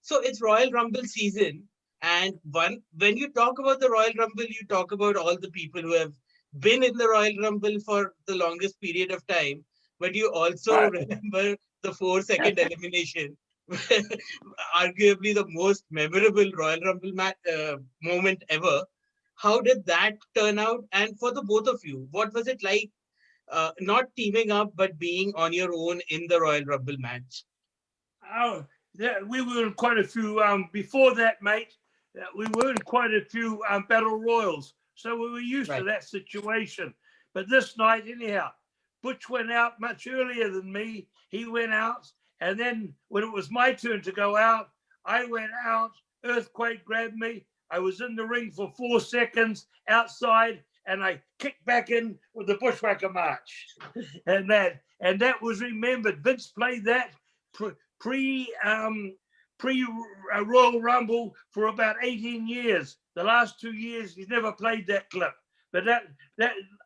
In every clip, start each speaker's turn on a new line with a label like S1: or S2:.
S1: So it's Royal Rumble season, and when you talk about the Royal Rumble, you talk about all the people who have been in the Royal Rumble for the longest period of time. But you also
S2: Right.
S1: remember the 4 second elimination, arguably the most memorable Royal Rumble moment ever. How did that turn out? And for the both of you, what was it like? Not teaming up, but being on your own in the Royal Rumble match.
S2: Oh, we were in quite a few, before that, mate, we were in quite a few battle royals. So we were used to
S1: Right.
S2: that situation. But this night, anyhow, Butch went out much earlier than me. He went out. And then when it was my turn to go out, I went out. Earthquake grabbed me. I was in the ring for 4 seconds outside, and I kicked back in with the Bushwhacker march. and that was remembered. Vince played that pre Royal Rumble for about 18 years. The last 2 years, he's never played that clip. But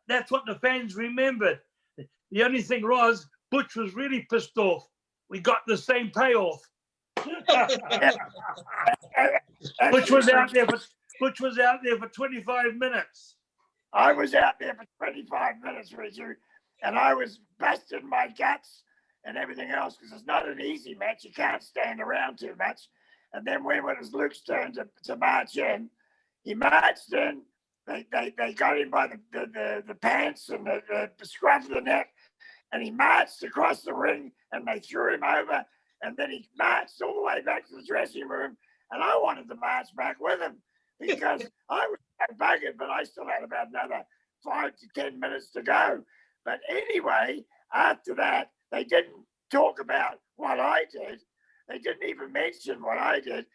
S2: that's what the fans remembered. The only thing was, Butch was really pissed off. We got the same payoff. Butch was out there for 25 minutes.
S3: I was out there for 25 minutes, Riju, and I was busting my guts and everything else because it's not an easy match. You can't stand around too much. And then when it was Luke's turn to march in, he marched in. They got him by the pants and the scruff of the neck, and he marched across the ring, and they threw him over. And then he marched all the way back to the dressing room, and I wanted to march back with him because I was buggered, but I still had about another 5 to 10 minutes to go. But anyway, after that, they didn't talk about what I did. They didn't even mention what I did.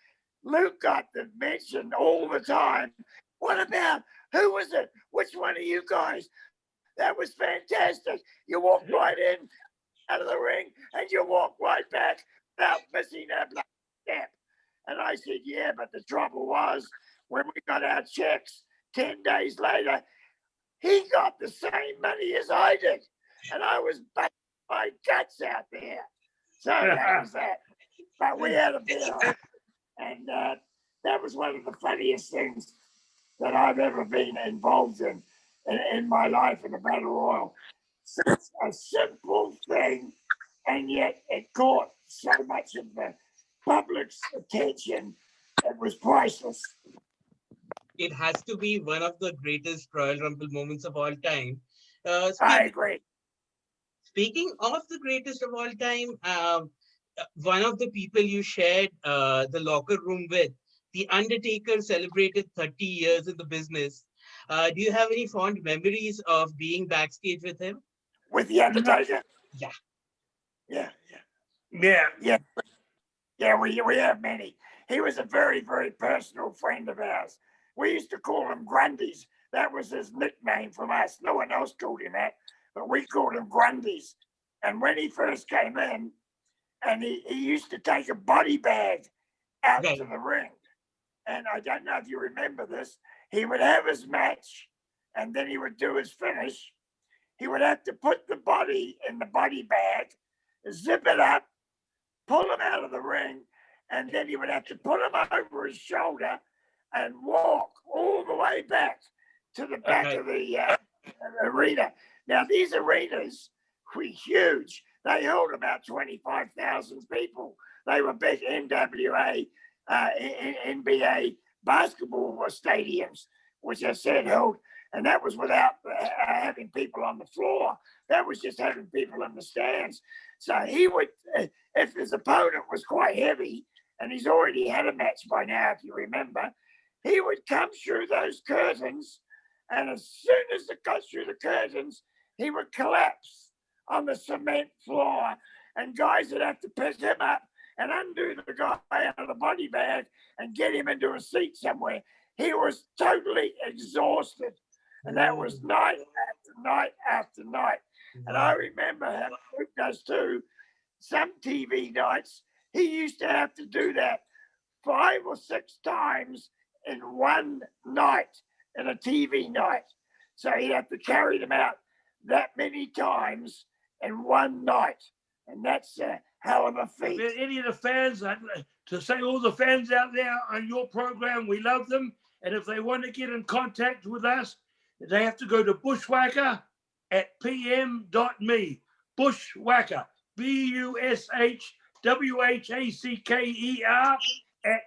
S3: Luke got the mention all the time. What about, who was it? Which one of you guys? That was fantastic. You walked right in out of the ring and you walked right back without missing a step. And I said, yeah, but the trouble was when we got our checks 10 days later, he got the same money as I did. And I was busting my guts out there. So that was that. But we had a beer. And that was one of the funniest things that I've ever been involved in my life in a battle royal. So it's a simple thing, and yet it caught so much of the public's attention. It was priceless.
S1: It has to be one of the greatest Royal Rumble moments of all time.
S3: I agree.
S1: Speaking of the greatest of all time, one of the people you shared the locker room with, the Undertaker, celebrated 30 years in the business. Do you have any fond memories of being backstage with him?
S3: With the Undertaker?
S1: Yeah.
S3: Yeah, we have many. He was a very, very personal friend of ours. We used to call him Grundies. That was his nickname from us. No one else called him that, but we called him Grundies. And when he first came in, and he used to take a body bag out to the ring. And I don't know if you remember this. He would have his match, and then he would do his finish. He would have to put the body in the body bag, zip it up, pull him out of the ring, and then he would have to put him over his shoulder and walk all the way back to the back of the arena. Now, these arenas were huge. They held about 25,000 people. They were big NWA, NBA basketball stadiums, which I said held, and that was without having people on the floor. That was just having people in the stands. So he would, if his opponent was quite heavy, and he's already had a match by now, if you remember, he would come through those curtains, and as soon as it got through the curtains, he would collapse on the cement floor, and guys would have to pick him up and undo the guy out of the body bag and get him into a seat somewhere. He was totally exhausted, and that was night after night after night. And I remember how Luke does too. Some TV nights, he used to have to do that 5 or 6 times in one night, in a TV night. So he'd have to carry them out that many times in one night. And that's a hell of a
S2: If
S3: feat.
S2: any of the fans, I'd like to say all the fans out there on your program, we love them. And if they want to get in contact with us, they have to go to Bushwhacker at pm.me. Bushwhacker, BUSHWHACKER at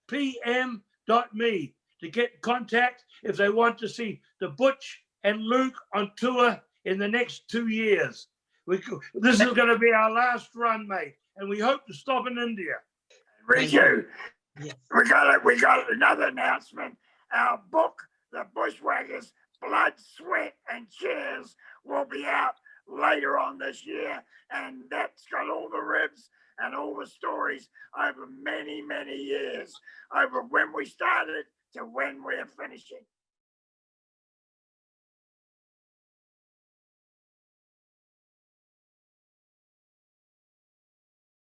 S2: pm.me to get in contact if they want to see the Butch and Luke on tour in the next 2 years. This is going to be our last run, mate, and we hope to stop in India.
S3: Riju,
S1: Yes.
S3: we got another announcement. Our book, The Bushwhackers, Blood, Sweat and Cheers, will be out later on this year, and that's got all the ribs and all the stories over many, many years, over when we started to when we're finishing.